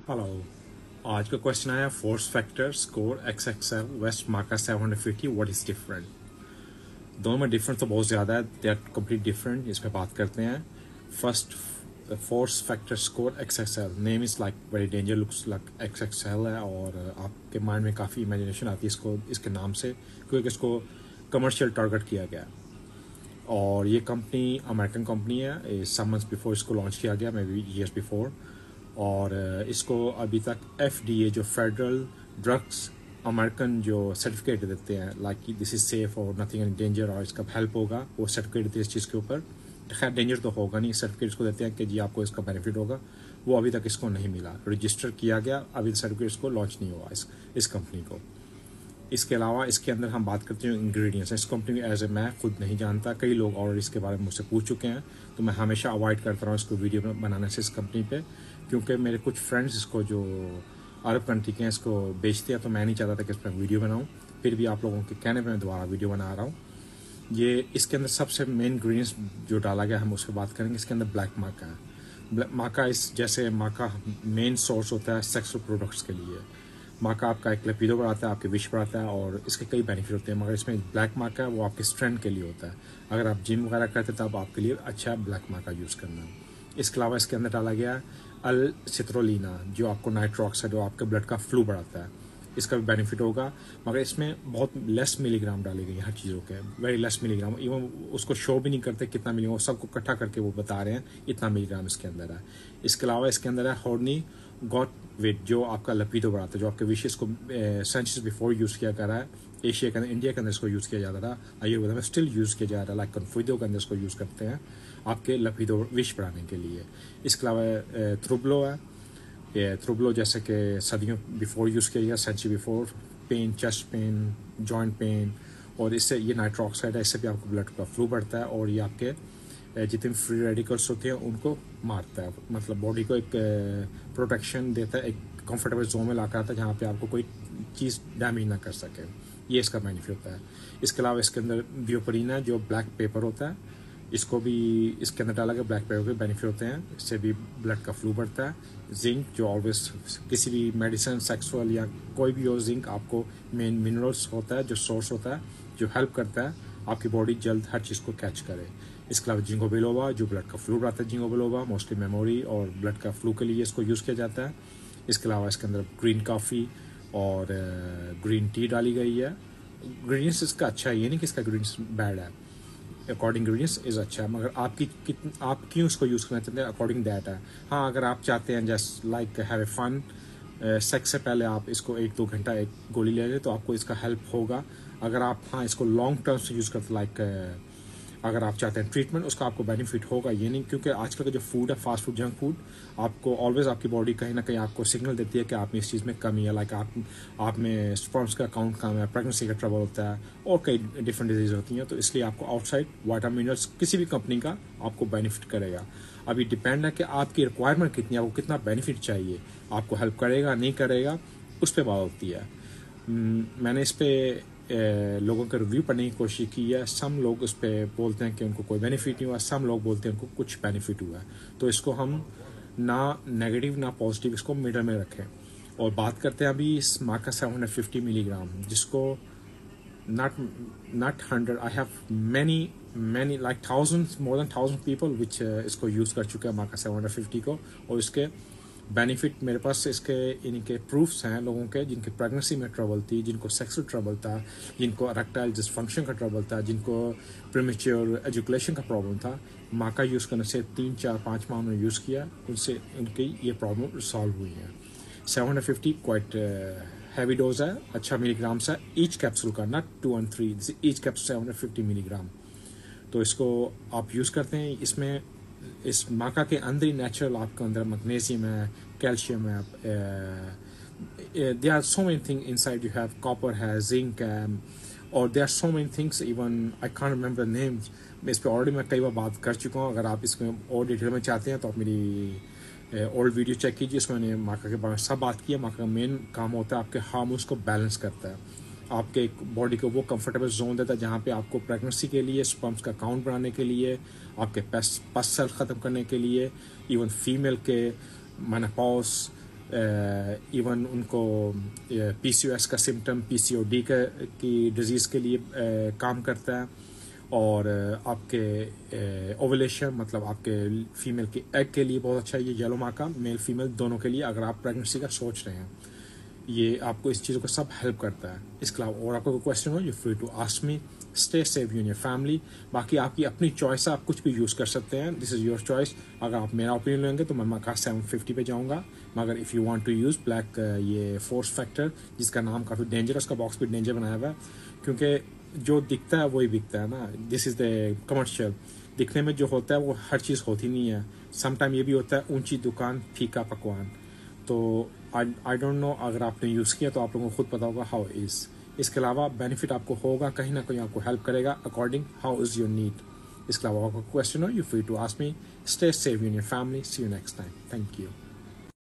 Hello. आज का question आया फोर्स फैक्टर स्कोर XXL वेस्ट मार्का 750 व्हाट इज डिफरेंट। दोनों में डिफरेंस तो बहुत ज़्यादा है, दे आर कम्प्लीट डिफरेंट। इस पर बात करते हैं। First, force factor score XXL name is like very danger, looks like XXL है और आपके माइंड में काफ़ी इमेजिनेशन आती है इसको इसके नाम से, क्योंकि इसको कमर्शियल टारगेट किया गया और ये कंपनी अमेरिकन कंपनी है। सम मंथ्स बिफोर इसको लॉन्च किया गया, मे बी ईयर्स बिफोर। और इसको अभी तक FDA जो फेडरल ड्रग्स अमेरिकन जो सर्टिफिकेट देते हैं लाइक दिस इज सेफ और नथिंग एनी डेंजर और इसका हेल्प होगा, वो सर्टिफिकेट देते हैं इस चीज़ के ऊपर। खैर डेंजर तो होगा नहीं, सर्टिफिकेट इसको देते हैं कि जी आपको इसका बेनिफिट होगा, वो अभी तक इसको नहीं मिला। रजिस्टर किया गया, अभी सर्टिफिकेट इसको लॉन्च नहीं हुआ इस कंपनी को। इसके अलावा इसके अंदर हम बात करते हैं इंग्रेडिएंट्स। इस कंपनी में एज ए मैं खुद नहीं जानता, कई लोग और इसके बारे में मुझसे पूछ चुके हैं, तो मैं हमेशा अवॉइड करता हूँ इसको वीडियो बनाने से इस कंपनी पे, क्योंकि मेरे कुछ फ्रेंड्स इसको जो अरब कंट्री के हैं इसको बेचते हैं, तो मैं नहीं चाहता था कि इस पर वीडियो बनाऊँ। फिर भी आप लोगों के कहने पर मैं दोबारा वीडियो बना रहा हूँ। ये इसके अंदर सबसे मेन इंग्रेडिएंट्स जो डाला गया हम उस पर बात करेंगे। इसके अंदर ब्लैक माका है। ब्लैक माका इस जैसे माका मेन सोर्स होता है सेक्सुअल प्रोडक्ट्स के लिए। माका आपका एक लिपिडो बढ़ाता है, आपके विश बढ़ाता है और इसके कई बेनिफिट होते हैं, मगर इसमें ब्लैक माका है वो आपके स्ट्रेंथ के लिए होता है। अगर आप जिम वगैरह करते हैं तब आपके लिए अच्छा है ब्लैक माका यूज़ करना। इसके अलावा इसके अंदर डाला गया अल सिट्रोलिना, जो आपको नाइट्रोक्साइड जो आपके ब्लड का फ्लू बढ़ाता है, इसका भी बेनिफिट होगा। मगर इसमें बहुत लेस मिलीग्राम डाली गई है हर चीज़ों के, वेरी लेस मिलीग्राम। इवन उसको शो भी नहीं करते कितना मिलीग्राम, सबको इकट्ठा करके वो बता रहे हैं इतना मिलीग्राम इसके अंदर है। इसके अलावा इसके अंदर है हॉर्नी गॉट वेट, जो आपका लपीडो बढ़ाता है, जो आपके विशेष को सेंचुरीज बिफोर यूज़ किया जा रहा है। एशिया के अंदर, इंडिया के अंदर इसको यूज़ किया जाता था, आयुर्वेद में स्टिल यूज़ किया जा रहा है, लाइक कन्फ्यूजो के अंदर इसको यूज़ करते हैं आपके लपीडो विश बढ़ाने के लिए। इसके अलावा थ्रुबलो है। ये थ्रुबलो जैसे कि सदियों बिफोर यूज़ किया गया, century before, pain, chest pain, joint pain, और इससे ये नाइट्रोक्साइड है, इससे भी आपको ब्लड का फ्लू बढ़ता है और ये आपके जितने फ्री रेडिकल्स होते हैं उनको मारता है, मतलब बॉडी को एक प्रोटेक्शन देता है, एक कंफर्टेबल जोन में लाकर आता है जहाँ पे आपको कोई चीज़ डैमेज ना कर सके। ये इसका बेनिफिट होता है। इसके अलावा इसके अंदर ब्यूपरीन है, जो ब्लैक पेपर होता है, इसको भी इसके अंदर डाला गया। ब्लैक पेपर के बेनिफिट होते हैं, इससे भी ब्लड का फ्लू बढ़ता है। जिंक, जो ऑलवेज किसी भी मेडिसिन सेक्सुअल या कोई भी हो, जिंक आपको मेन मिनरल्स होता है जो सोर्स होता है, जो हेल्प करता है आपकी बॉडी जल्द हर चीज़ को कैच करे। इसके अलावा जिंको बिलोबा, जो ब्लड का फ्लू बढ़ाता है, जिंको बिलोबा मोस्टली मेमोरी और ब्लड का फ्लू के लिए इसको यूज़ किया जाता है। इसके अलावा इसके अंदर ग्रीन कॉफ़ी और ग्रीन टी डाली गई है। ग्रीन्स इसका अच्छा है, ये नहीं कि इसका ग्रीन्स बैड है, अकॉर्डिंग इंग्रीडियंट्स इज़ अच्छा है, मगर आप क्यों इसको यूज़ करना चाहते हैं अकॉर्डिंग दैट है। हाँ, अगर आप चाहते हैं just like have a fun, sex से पहले आप इसको 1-2 घंटा एक गोली ले लें तो आपको इसका हेल्प होगा। अगर आप इसको लॉन्ग टर्म से यूज़ करते लाइक अगर आप चाहते हैं ट्रीटमेंट, उसका आपको बेनिफिट होगा। ये नहीं, क्योंकि आजकल का जो फूड है, फास्ट फूड, जंक फूड, आपको ऑलवेज आपकी बॉडी कहीं ना कहीं आपको सिग्नल देती है कि आप में इस चीज़ में कमी है, लाइक आप में स्पर्म्स का काउंट कम है, प्रेगनेंसी का ट्रबल होता है और कई डिफरेंट डिजीज होती हैं। तो इसलिए आपको आउटसाइड वाइटामिनल्स किसी भी कंपनी का आपको बेनिफिट करेगा। अभी डिपेंड है कि आपकी रिक्वायरमेंट कितनी है, आपको कितना बेनिफिट चाहिए, आपको हेल्प करेगा नहीं करेगा, उस पर बात होती है। मैंने इस पर लोगों का रिव्यू पढ़ने की कोशिश की है। सम लोग उस पर बोलते हैं कि उनको कोई बेनिफिट नहीं हुआ, सम लोग बोलते हैं उनको कुछ बेनिफिट हुआ है। तो इसको हम ना नेगेटिव ना पॉजिटिव, इसको मिडल में रखें। और बात करते हैं अभी इस माका 750 मिलीग्राम, जिसको not 100, I have many like thousands, more than 1,000 people which इसको यूज़ कर चुके हैं माका 750 को। और इसके बेनिफिट मेरे पास इसके इनके प्रूफ्स हैं लोगों के, जिनके प्रेगनेंसी में ट्रबल थी, जिनको सेक्सुअल ट्रबल था, जिनको इरेक्टाइल डिसफंक्शन का ट्रबल था, जिनको प्रीमेच्योर एजुकेशन का प्रॉब्लम था। माका यूज़ करने से 3-4-5 माह में यूज़ किया, उनसे इनकी ये प्रॉब्लम सॉल्व हुई है। 750 क्वाइट हैवी डोज है, अच्छा मिलीग्राम्स है ईच कैप्सूल का, not 2 and 3, each capsule 750 milligram. तो इसको आप यूज़ करते हैं। इसमें इस माका के अंदर ही नेचुरल आपके अंदर मैग्नीशियम है, कैल्शियम है, they are so many thing inside, you have copper है, जिंक है, और they are so many things, even I can't remember names. इस पर ऑलरेडी मैं कई बार बात कर चुका हूँ। अगर आप इसमें और डिटेल में चाहते हैं तो आप मेरी ओल्ड वीडियो चेक कीजिए, इसमें मैंने माका के बारे में सब बात की है। माका का मेन काम होता है आपके हार्मोन्स को बैलेंस करता है, आपके बॉडी को वो कंफर्टेबल जोन देता है जहाँ पे आपको प्रेगनेंसी के लिए, स्पर्म्स का काउंट बढ़ाने के लिए, आपके पस सेल ख़त्म करने के लिए, इवन फीमेल के मेनोपॉज, इवन उनको PCOS का सिम्टम PCOD की डिजीज़ के लिए काम करता है, और आपके ओवुलेशन मतलब आपके फीमेल के एग के लिए बहुत अच्छा है ये येलो माका, मेल फीमेल दोनों के लिए अगर आप प्रेगनेंसी का सोच रहे हैं, ये आपको इस चीज़ों को सब हेल्प करता है। इसके अलावा और आपको कोई क्वेश्चन हो, you free to ask me. Stay save you in your family. बाकी आपकी अपनी चॉइस है, आप कुछ भी यूज़ कर सकते हैं, दिस इज़ योर चॉइस। अगर आप मेरा ओपिनियन लेंगे तो मैं माका 750 पे जाऊँगा, मगर if you want to use black ये फोर्स फैक्टर, जिसका नाम काफ़ी डेंजर, उसका बॉक्स भी डेंजर बनाया हुआ है, क्योंकि जो दिखता है वही बिकता है ना, दिस इज़ द कमर्शियल। दिखने में जो होता है वो हर चीज़ होती नहीं है, समटाइम ये भी होता है ऊंची दुकान फीका पकवान। तो आई डोंट नो, अगर आपने यूज़ किया तो आप लोगों को खुद पता होगा हाउ इज़। इसके अलावा बेनिफिट आपको होगा, कहीं ना कहीं आपको हेल्प करेगा according how is your need. इसके अलावा आपको क्वेश्चन हो, you free to ask me. Stay save in your family. See you next time. Thank you.